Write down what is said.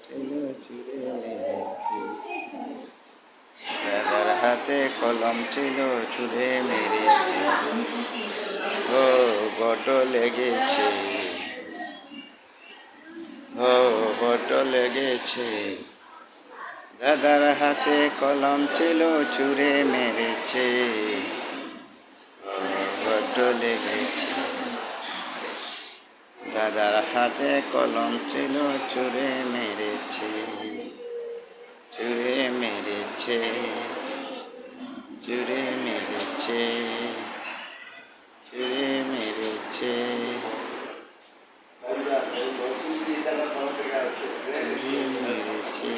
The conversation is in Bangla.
ছিল চুরে মেরেছে। দাদার হাতে কলম ছিল চুরে মেরেছে। ও বড় লেগেছে, ও বড় লেগেছে। দাদার হাতে কলম ছিল চুরে মেরেছে। ও বড় লেগেছে। দাদার হাতে কলম ছিল চুরে মেরেছে, চুরে মেরেছে, চুরে মেরেছে, চুরে মেরেছে, চুরে মেরেছে।